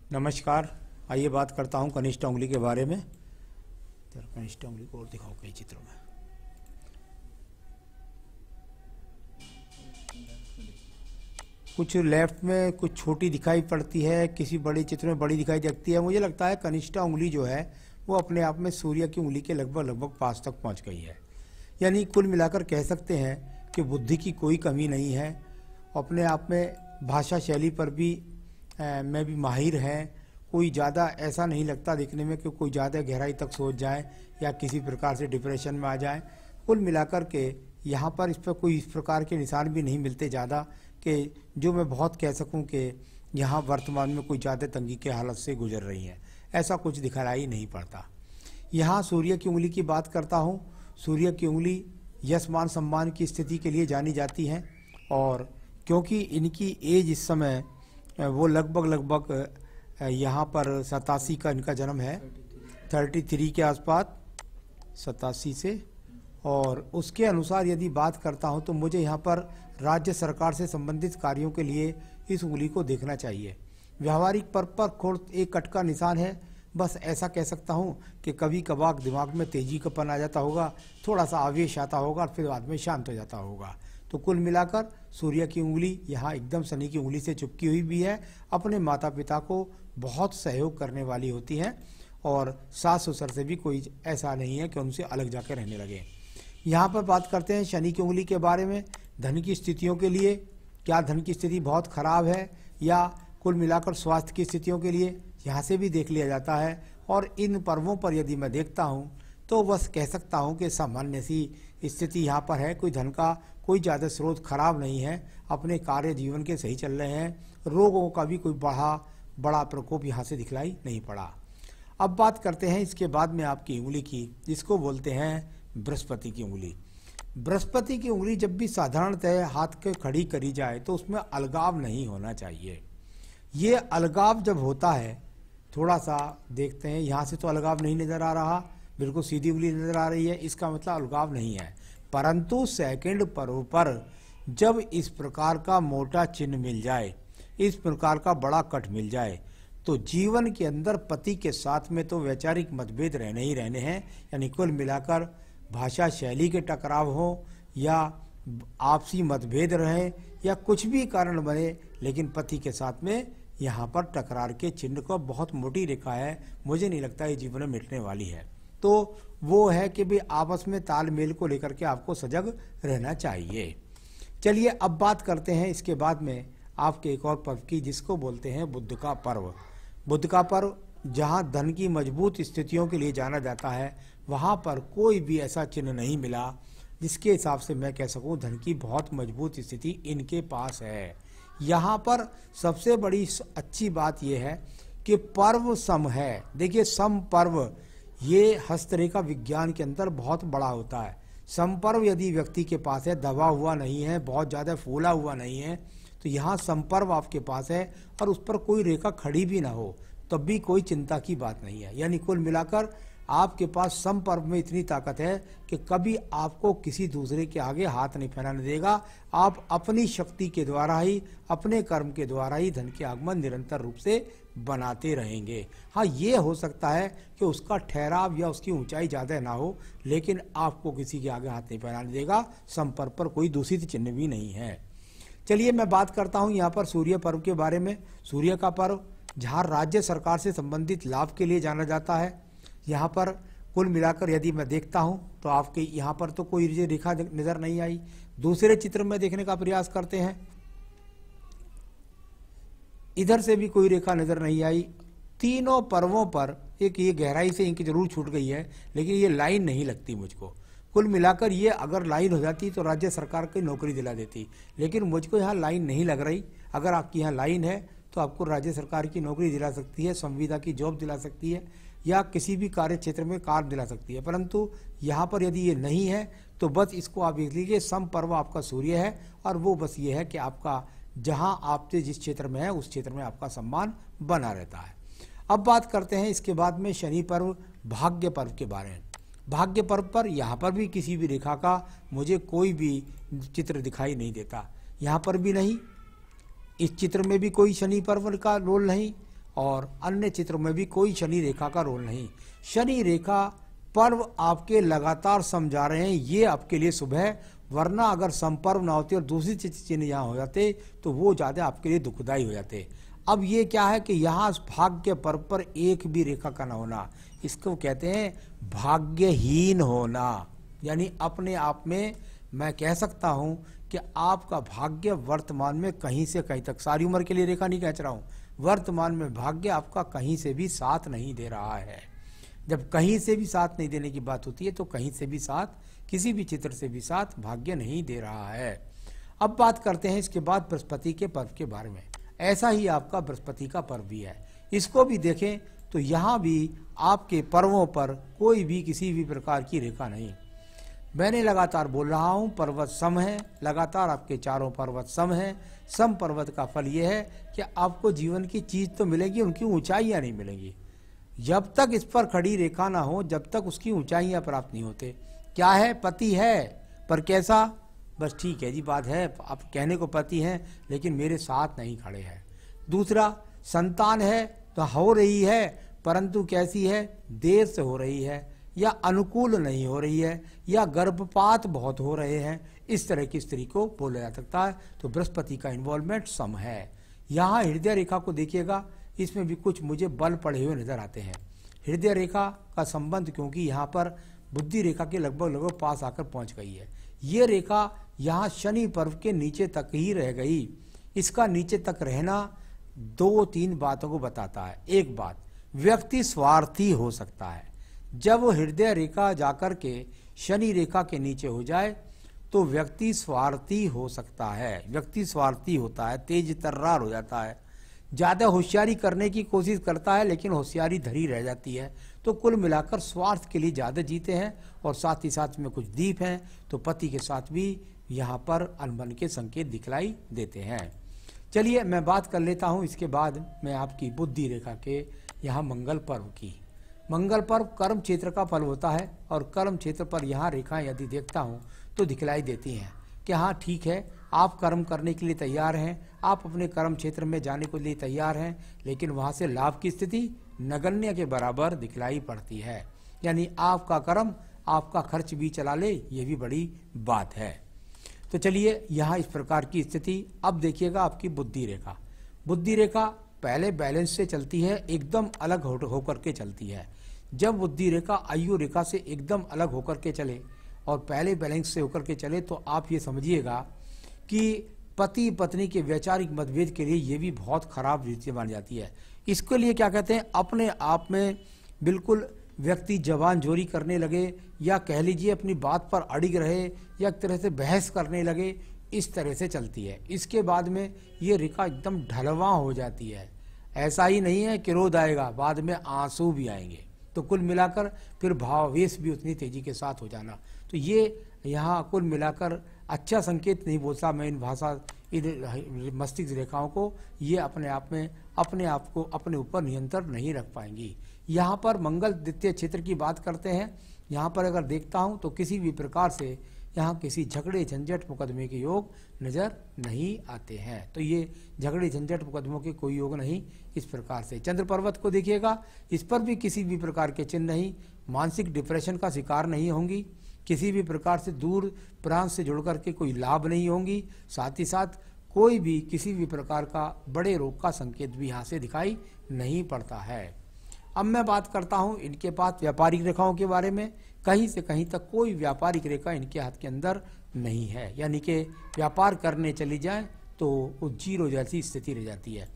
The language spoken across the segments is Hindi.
नमस्कार। आइए बात करता हूँ कनिष्ठ उंगली के बारे में। जरा कनिष्ठ उंगली को और दिखाओ कई चित्रों में। कुछ लेफ्ट में कुछ छोटी दिखाई पड़ती है, किसी बड़े चित्र में बड़ी दिखाई देती है। मुझे लगता है कनिष्ठ उंगली जो है वो अपने आप में सूर्य की उंगली के लगभग पास तक पहुँच गई है। यानी कुल मिलाकर कह सकते हैं कि बुद्धि की कोई कमी नहीं है। अपने आप में भाषा शैली पर भी में भी माहिर हैं। कोई ज़्यादा ऐसा नहीं लगता देखने में कि कोई ज़्यादा गहराई तक सोच जाए या किसी प्रकार से डिप्रेशन में आ जाए। कुल मिलाकर के यहाँ पर इस पर कोई इस प्रकार के निशान भी नहीं मिलते ज़्यादा कि जो मैं बहुत कह सकूँ कि यहाँ वर्तमान में कोई ज़्यादा तंगी के हालत से गुजर रही हैं। ऐसा कुछ दिखाई नहीं पड़ता। यहाँ सूर्य की उंगली की बात करता हूँ। सूर्य की उंगली यश मान सम्मान की स्थिति के लिए जानी जाती है, और क्योंकि इनकी एज इस समय वो लगभग यहाँ पर 87 का इनका जन्म है, 33 के आसपास 87 से। और उसके अनुसार यदि बात करता हूँ तो मुझे यहाँ पर राज्य सरकार से संबंधित कार्यों के लिए इस उंगली को देखना चाहिए। व्यावहारिक पर खोड़ एक कट का निशान है। बस ऐसा कह सकता हूँ कि कभी कभार दिमाग में तेजी कपन आ जाता होगा, थोड़ा सा आवेश आता होगा, फिर बाद में शांत हो जाता होगा। तो कुल मिलाकर सूर्य की उंगली यहाँ एकदम शनि की उंगली से चिपकी हुई भी है। अपने माता पिता को बहुत सहयोग करने वाली होती है, और सास ससुर से भी कोई ऐसा नहीं है कि उनसे अलग जाकर रहने लगे। यहाँ पर बात करते हैं शनि की उंगली के बारे में। धन की स्थितियों के लिए क्या धन की स्थिति बहुत खराब है, या कुल मिलाकर स्वास्थ्य की स्थितियों के लिए, यहाँ से भी देख लिया जाता है। और इन पर्वों पर यदि मैं देखता हूँ तो बस कह सकता हूँ कि सामान्य सी स्थिति यहाँ पर है। कोई धन का कोई ज़्यादा स्रोत खराब नहीं है, अपने कार्य जीवन के सही चल रहे हैं। रोगों का भी कोई बड़ा प्रकोप यहाँ से दिखलाई नहीं पड़ा। अब बात करते हैं इसके बाद में आपकी उंगली की, जिसको बोलते हैं बृहस्पति की उंगली। बृहस्पति की उंगली जब भी साधारणतः हाथ के खड़ी करी जाए तो उसमें अलगाव नहीं होना चाहिए। ये अलगाव जब होता है, थोड़ा सा देखते हैं, यहाँ से तो अलगाव नहीं नज़र आ रहा, बिल्कुल सीधी उंगली नज़र आ रही है, इसका मतलब अलगाव नहीं है। परंतु सेकंड पर्व पर जब इस प्रकार का मोटा चिन्ह मिल जाए, इस प्रकार का बड़ा कट मिल जाए, तो जीवन के अंदर पति के साथ में तो वैचारिक मतभेद रहने ही रहने हैं। यानी कुल मिलाकर भाषा शैली के टकराव हो या आपसी मतभेद रहे या कुछ भी कारण बने, लेकिन पति के साथ में यहाँ पर टकरार के चिन्ह को बहुत मोटी रेखा है। मुझे नहीं लगता ये जीवन में मिटने वाली है। तो वो है कि भी आपस में तालमेल को लेकर के आपको सजग रहना चाहिए। चलिए अब बात करते हैं इसके बाद में आपके एक और पर्व की, जिसको बोलते हैं बुध का पर्व। बुध का पर्व जहाँ धन की मजबूत स्थितियों के लिए जाना जाता है, वहाँ पर कोई भी ऐसा चिन्ह नहीं मिला जिसके हिसाब से मैं कह सकूँ धन की बहुत मजबूत स्थिति इनके पास है। यहाँ पर सबसे बड़ी अच्छी बात यह है कि पर्व सम है। देखिए सम पर्व ये हस्तरेखा विज्ञान के अंदर बहुत बड़ा होता है। समपर्व यदि व्यक्ति के पास है, दबा हुआ नहीं है, बहुत ज़्यादा फूला हुआ नहीं है, तो यहाँ समपर्व आपके पास है और उस पर कोई रेखा खड़ी भी ना हो, तब भी कोई चिंता की बात नहीं है। यानी कुल मिलाकर आपके पास समपर्व में इतनी ताकत है कि कभी आपको किसी दूसरे के आगे हाथ नहीं फैलाने देगा। आप अपनी शक्ति के द्वारा ही, अपने कर्म के द्वारा ही धन के आगमन निरंतर रूप से बनाते रहेंगे। हाँ, ये हो सकता है कि उसका ठहराव या उसकी ऊंचाई ज़्यादा ना हो, लेकिन आपको किसी के आगे हाथ नहीं फैलाने देगा। संपर्क पर कोई दूषित चिन्ह भी नहीं है। चलिए मैं बात करता हूँ यहाँ पर सूर्य पर्व के बारे में। सूर्य का पर्व जहाँ राज्य सरकार से संबंधित लाभ के लिए जाना जाता है, यहाँ पर कुल मिलाकर यदि मैं देखता हूँ तो आपके यहाँ पर तो कोई रेखा नज़र नहीं आई। दूसरे चित्र में देखने का प्रयास करते हैं, इधर से भी कोई रेखा नज़र नहीं आई। तीनों पर्वों पर एक ये गहराई से इनकी जरूर छूट गई है, लेकिन ये लाइन नहीं लगती मुझको। कुल मिलाकर ये अगर लाइन हो जाती तो राज्य सरकार की नौकरी दिला देती, लेकिन मुझको यहाँ लाइन नहीं लग रही। अगर आपकी यहाँ लाइन है तो आपको राज्य सरकार की नौकरी दिला सकती है, संविदा की जॉब दिला सकती है, या किसी भी कार्य क्षेत्र में कार्य दिला सकती है। परंतु यहाँ पर यदि ये नहीं है तो बस इसको आप देख लीजिए, सम पर्व आपका सूर्य है, और वो बस ये है कि आपका जहाँ आपसे जिस क्षेत्र में है उस क्षेत्र में आपका सम्मान बना रहता है। अब बात करते हैं इसके बाद में शनि पर्व, भाग्य पर्व के बारे में। भाग्य पर्व पर यहाँ पर भी किसी भी रेखा का मुझे कोई भी चित्र दिखाई नहीं देता। यहाँ पर भी नहीं, इस चित्र में भी कोई शनि पर्व का रोल नहीं, और अन्य चित्रों में भी कोई शनि रेखा का रोल नहीं। शनि रेखा पर्व आपके लगातार समझा रहे हैं, ये आपके लिए शुभ है, वरना अगर संपर्व ना होते और दूसरी चिन्ह यहाँ हो जाते तो वो ज़्यादा आपके लिए दुखदायी हो जाते। अब ये क्या है कि यहाँ भाग्य पर्व पर एक भी रेखा का न होना, इसको कहते हैं भाग्यहीन होना। यानी अपने आप में मैं कह सकता हूँ कि आपका भाग्य वर्तमान में कहीं से कहीं तक, सारी उम्र के लिए रेखा नहीं कह रहा हूँ, वर्तमान में भाग्य आपका कहीं से भी साथ नहीं दे रहा है। जब कहीं से भी साथ नहीं देने की बात होती है तो कहीं से भी साथ, किसी भी चित्र से भी साथ भाग्य नहीं दे रहा है। अब बात करते हैं इसके बाद बृहस्पति के पर्व के बारे में। ऐसा ही आपका बृहस्पति का पर्व भी है, इसको भी देखें तो यहाँ भी आपके पर्वों पर कोई भी किसी भी प्रकार की रेखा नहीं। मैंने लगातार बोल रहा हूँ पर्वत सम है, लगातार आपके चारों पर्वत सम है। सम पर्वत का फल ये है कि आपको जीवन की चीज तो मिलेगी, उनकी ऊंचाइयाँ नहीं मिलेंगी। जब तक इस पर खड़ी रेखा ना हो जब तक उसकी ऊंचाइयाँ प्राप्त नहीं होते। क्या है? पति है, पर कैसा? बस ठीक है जी, बात है, आप कहने को पति हैं लेकिन मेरे साथ नहीं खड़े हैं। दूसरा, संतान है तो हो रही है, परंतु कैसी है? देर से हो रही है, या अनुकूल नहीं हो रही है, या गर्भपात बहुत हो रहे हैं, इस तरह की स्त्री को बोला जा सकता है। तो बृहस्पति का इन्वॉल्वमेंट सम है। यहाँ हृदय रेखा को देखिएगा, इसमें भी कुछ मुझे बल पड़े हुए नजर आते हैं। हृदय रेखा का संबंध क्योंकि यहाँ पर बुद्धि रेखा के लगभग पास आकर पहुंच गई है। ये रेखा यहाँ शनि पर्व के नीचे तक ही रह गई। इसका नीचे तक रहना 2-3 बातों को बताता है। एक बात, व्यक्ति स्वार्थी हो सकता है। जब हृदय रेखा जाकर के शनि रेखा के नीचे हो जाए तो व्यक्ति स्वार्थी हो सकता है। व्यक्ति स्वार्थी होता है, तेज तर्रार हो जाता है, ज्यादा होशियारी करने की कोशिश करता है लेकिन होशियारी धरी रह जाती है। तो कुल मिलाकर स्वार्थ के लिए ज्यादा जीते हैं। और साथ ही साथ में कुछ दीप हैं, तो पति के साथ भी यहाँ पर अनबन के संकेत दिखलाई देते हैं। चलिए मैं बात कर लेता हूँ इसके बाद मैं आपकी बुद्धि रेखा के यहाँ मंगल पर्व की। मंगल पर्व कर्म क्षेत्र का पर्व होता है और कर्म क्षेत्र पर यहाँ रेखाएं यदि देखता हूँ तो दिखलाई देती हैं कि हाँ ठीक है, आप कर्म करने के लिए तैयार हैं, आप अपने कर्म क्षेत्र में जाने के लिए तैयार हैं, लेकिन वहाँ से लाभ की स्थिति नगण्य के बराबर दिखलाई पड़ती है। यानी आपका कर्म आपका खर्च भी चला ले, ये भी बड़ी बात है। तो चलिए यहाँ इस प्रकार की स्थिति। अब देखिएगा आपकी बुद्धि रेखा। बुद्धि रेखा पहले बैलेंस से चलती है, एकदम अलग होकर के चलती है। जब बुद्धि रेखा आयु रेखा से एकदम अलग होकर के चले और पहले बैलेंस से होकर के चले तो आप ये समझिएगा कि पति पत्नी के वैचारिक मतभेद के लिए ये भी बहुत खराब रीति मानी जाती है। इसके लिए क्या कहते हैं, अपने आप में बिल्कुल व्यक्ति जबान जोरी करने लगे, या कह लीजिए अपनी बात पर अड़िग रहे, या एक तरह से बहस करने लगे, इस तरह से चलती है। इसके बाद में ये रेखा एकदम ढलवा हो जाती है। ऐसा ही नहीं है कि क्रोध आएगा, बाद में आंसू भी आएंगे। तो कुल मिलाकर फिर भावावेश भी उतनी तेजी के साथ हो जाना। तो ये यहाँ कुल मिलाकर अच्छा संकेत नहीं बोलता मैं इन भाषा इन मस्तिष्क रेखाओं को। ये अपने आप को अपने ऊपर नियंत्रण नहीं रख पाएंगी। यहाँ पर मंगल द्वितीय क्षेत्र की बात करते हैं। यहाँ पर अगर देखता हूँ तो किसी भी प्रकार से यहाँ किसी झगड़े झंझट मुकदमे के योग नजर नहीं आते हैं। तो ये झगड़े झंझट मुकदमों के कोई योग नहीं। इस प्रकार से चंद्र पर्वत को देखिएगा, इस पर भी किसी भी प्रकार के चिन्ह नहीं। मानसिक डिप्रेशन का शिकार नहीं होंगी, किसी भी प्रकार से दूर प्रांत से जुड़ करके कोई लाभ नहीं होंगी। साथ ही साथ कोई भी किसी भी प्रकार का बड़े रोग का संकेत भी यहाँ से दिखाई नहीं पड़ता है। अब मैं बात करता हूँ इनके पास व्यापारिक रेखाओं के बारे में। कहीं से कहीं तक कोई व्यापारिक रेखा इनके हाथ के अंदर नहीं है, यानी कि व्यापार करने चली जाए तो वो जीरो जैसी स्थिति रह जाती है।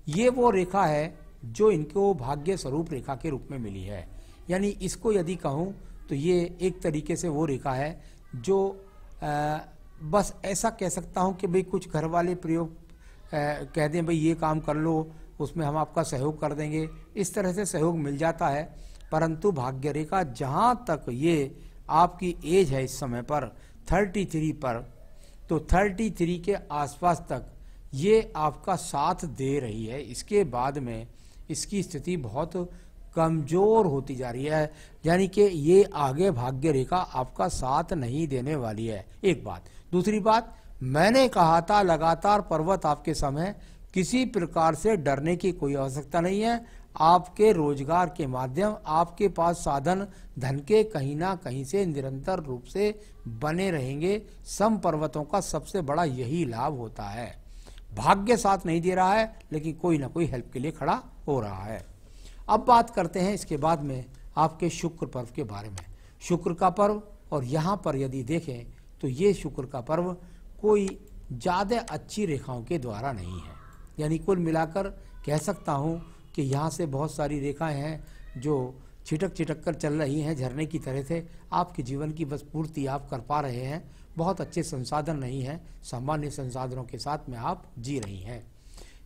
ये वो रेखा है जो इनको भाग्य स्वरूप रेखा के रूप में मिली है। यानी इसको यदि कहूँ तो ये एक तरीके से वो रेखा है जो बस ऐसा कह सकता हूँ कि भाई कुछ घर वाले प्रयोग कह दें भाई ये काम कर लो, उसमें हम आपका सहयोग कर देंगे, इस तरह से सहयोग मिल जाता है। परंतु भाग्य रेखा जहाँ तक ये आपकी एज है इस समय पर 33 पर, तो 33 के आसपास तक ये आपका साथ दे रही है। इसके बाद में इसकी स्थिति बहुत कमजोर होती जा रही है, यानी कि ये आगे भाग्य रेखा आपका साथ नहीं देने वाली है। एक बात। दूसरी बात, मैंने कहा था लगातार पर्वत आपके समय किसी प्रकार से डरने की कोई आवश्यकता नहीं है। आपके रोजगार के माध्यम आपके पास साधन धन के कहीं ना कहीं से निरंतर रूप से बने रहेंगे। सम पर्वतों का सबसे बड़ा यही लाभ होता है। भाग्य साथ नहीं दे रहा है, लेकिन कोई ना कोई हेल्प के लिए खड़ा हो रहा है। अब बात करते हैं इसके बाद में आपके शुक्र पर्व के बारे में। शुक्र का पर्व, और यहाँ पर यदि देखें तो ये शुक्र का पर्व कोई ज़्यादा अच्छी रेखाओं के द्वारा नहीं है। यानी कुल मिलाकर कह सकता हूँ कि यहाँ से बहुत सारी रेखाएं हैं जो छिटक छिटक कर चल रही हैं झरने की तरह से। आपके जीवन की बस पूर्ति आप कर पा रहे हैं। बहुत अच्छे संसाधन नहीं हैं, सामान्य संसाधनों के साथ में आप जी रही हैं।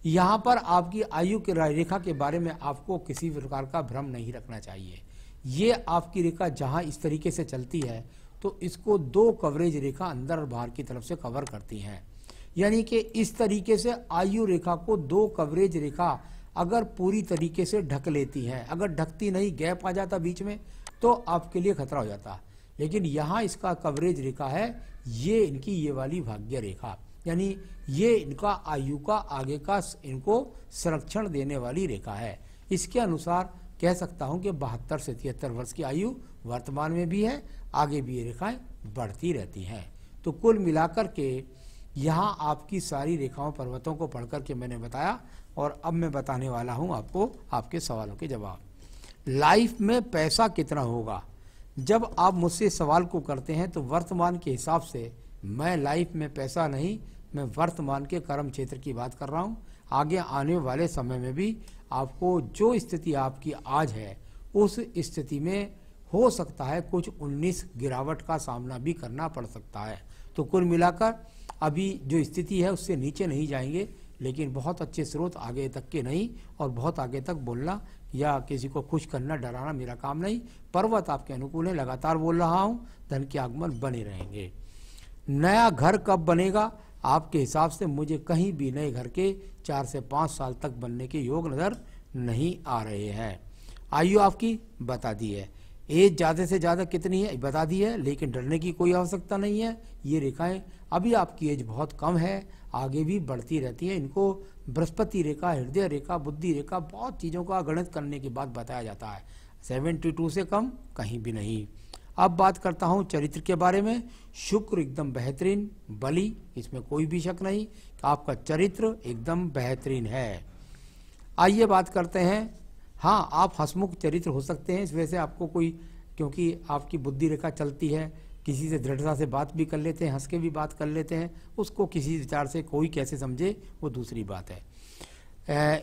यहाँ पर आपकी आयु की रेखा के बारे में आपको किसी प्रकार का भ्रम नहीं रखना चाहिए। ये आपकी रेखा जहाँ इस तरीके से चलती है तो इसको दो कवरेज रेखा अंदर और बाहर की तरफ से कवर करती हैं। यानी कि इस तरीके से आयु रेखा को दो कवरेज रेखा अगर पूरी तरीके से ढक लेती हैं, अगर ढकती नहीं, गैप आ जाता बीच में, तो आपके लिए खतरा हो जाता। लेकिन यहाँ इसका कवरेज रेखा है, ये इनकी ये वाली भाग्य रेखा, यानी ये इनका आयु का आगे का इनको संरक्षण देने वाली रेखा है। इसके अनुसार कह सकता हूं कि 72 से 73 वर्ष की आयु वर्तमान में भी है, आगे भी ये रेखाएं बढ़ती रहती हैं। तो कुल मिलाकर के यहाँ आपकी सारी रेखाओं पर्वतों को पढ़कर के मैंने बताया, और अब मैं बताने वाला हूँ आपको आपके सवालों के जवाब। लाइफ में पैसा कितना होगा, जब आप मुझसे सवाल को करते हैं तो वर्तमान के हिसाब से मैं लाइफ में पैसा नहीं, मैं वर्तमान के कर्म क्षेत्र की बात कर रहा हूँ। आगे आने वाले समय में भी आपको जो स्थिति आपकी आज है उस स्थिति में हो सकता है कुछ 19 गिरावट का सामना भी करना पड़ सकता है। तो कुल मिलाकर अभी जो स्थिति है उससे नीचे नहीं जाएंगे, लेकिन बहुत अच्छे स्रोत आगे तक के नहीं, और बहुत आगे तक बोलना या किसी को खुश करना डराना मेरा काम नहीं। पर्वत आपके अनुकूल है, लगातार बोल रहा हूँ, धन के आगमन बने रहेंगे। नया घर कब बनेगा आपके हिसाब से? मुझे कहीं भी नए घर के 4 से 5 साल तक बनने के योग नजर नहीं आ रहे हैं। आयु आपकी बता दी है, एज ज़्यादा से ज़्यादा कितनी है बता दी है, लेकिन डरने की कोई आवश्यकता नहीं है। ये रेखाएं अभी आपकी एज बहुत कम है, आगे भी बढ़ती रहती है। इनको बृहस्पति रेखा, हृदय रेखा, बुद्धि रेखा, बहुत चीज़ों का गणित करने के बाद बताया जाता है। 72 से कम कहीं भी नहीं। अब बात करता हूँ चरित्र के बारे में। शुक्र एकदम बेहतरीन, बली, इसमें कोई भी शक नहीं, आपका चरित्र एकदम बेहतरीन है। आइए बात करते हैं। हाँ, आप हंसमुख चरित्र हो सकते हैं, इस वजह से आपको कोई, क्योंकि आपकी बुद्धि रेखा चलती है, किसी से दृढ़ता से बात भी कर लेते हैं, हंस के भी बात कर लेते हैं। उसको किसी विचार से कोई कैसे समझे वो दूसरी बात है।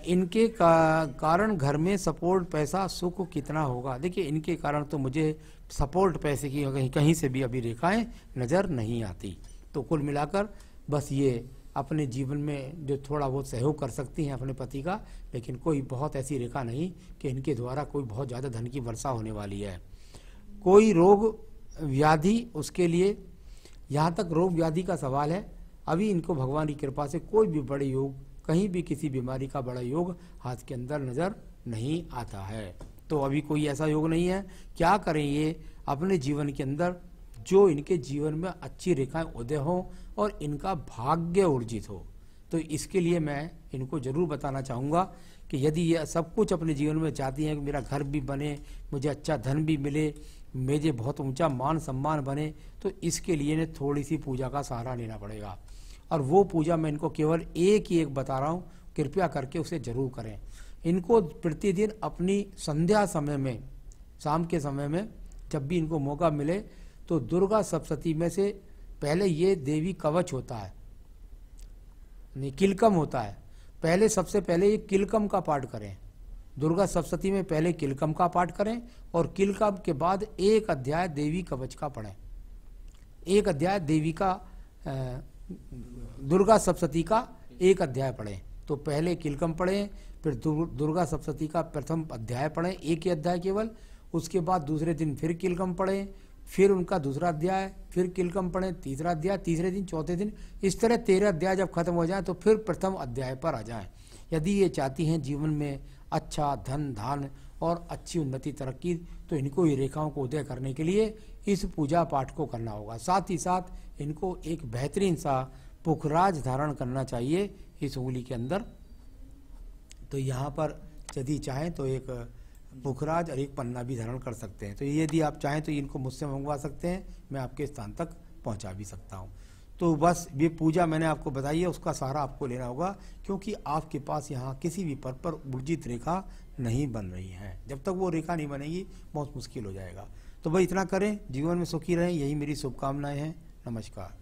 इनके कारण घर में सपोर्ट पैसा सुख कितना होगा? देखिए, इनके कारण तो मुझे सपोर्ट पैसे की कहीं से भी अभी रेखाएं नज़र नहीं आती। तो कुल मिलाकर बस ये अपने जीवन में जो थोड़ा बहुत सहयोग कर सकती हैं अपने पति का, लेकिन कोई बहुत ऐसी रेखा नहीं कि इनके द्वारा कोई बहुत ज़्यादा धन की वर्षा होने वाली है। कोई रोग व्याधि, उसके लिए यहाँ तक रोग व्याधि का सवाल है, अभी इनको भगवान की कृपा से कोई भी बड़े योग, कहीं भी किसी बीमारी का बड़ा योग हाथ के अंदर नज़र नहीं आता है। तो अभी कोई ऐसा योग नहीं है। क्या करें ये अपने जीवन के अंदर, जो इनके जीवन में अच्छी रेखाएं उदय हों और इनका भाग्य ऊर्जित हो। तो इसके लिए मैं इनको जरूर बताना चाहूँगा कि यदि ये सब कुछ अपने जीवन में चाहती हैं कि मेरा घर भी बने, मुझे अच्छा धन भी मिले, मुझे बहुत ऊंचा मान सम्मान बने, तो इसके लिए इन्हें थोड़ी सी पूजा का सहारा लेना पड़ेगा। और वो पूजा मैं इनको केवल एक ही एक बता रहा हूँ, कृपया करके उसे जरूर करें। इनको प्रतिदिन अपनी संध्या समय में, शाम के समय में जब भी इनको मौका मिले, तो दुर्गा सप्तशती में से पहले ये देवी कवच होता है, नहीं किलकम होता है, पहले सबसे पहले ये किलकम का पाठ करें। दुर्गा सप्तशती में पहले किलकम का पाठ करें और किलकम के बाद एक अध्याय देवी कवच का पढ़ें। एक अध्याय देवी का दुर्गा सप्तशती का एक अध्याय पढ़ें। तो पहले किलकम पढ़ें, फिर दुर्गा सप्तशती का प्रथम अध्याय पढ़ें, एक ही अध्याय केवल। उसके बाद दूसरे दिन फिर किलकम पढ़ें, फिर उनका दूसरा अध्याय, फिर किलकम पढ़ें, तीसरा अध्याय, तीसरे दिन, चौथे दिन, इस तरह 13 अध्याय जब खत्म हो जाए तो फिर प्रथम अध्याय पर आ जाएं। यदि ये चाहती हैं जीवन में अच्छा धन धान और अच्छी उन्नति तरक्की, तो इनको ये रेखाओं को उदय करने के लिए इस पूजा पाठ को करना होगा। साथ ही साथ इनको एक बेहतरीन सा पुखराज धारण करना चाहिए इस उंगली के अंदर तो यहाँ पर यदि चाहें तो एक पुखराज और एक पन्ना भी धारण कर सकते हैं। तो यदि आप चाहें तो इनको मुझसे मंगवा सकते हैं, मैं आपके स्थान तक पहुंचा भी सकता हूं। तो बस ये पूजा मैंने आपको बताई है, उसका सहारा आपको लेना होगा, क्योंकि आपके पास यहाँ किसी भी पद पर ऊर्जित रेखा नहीं बन रही है। जब तक वो रेखा नहीं बनेगी बहुत मुश्किल हो जाएगा। तो भाई इतना करें, जीवन में सुखी रहें, यही मेरी शुभकामनाएं हैं। नमस्कार।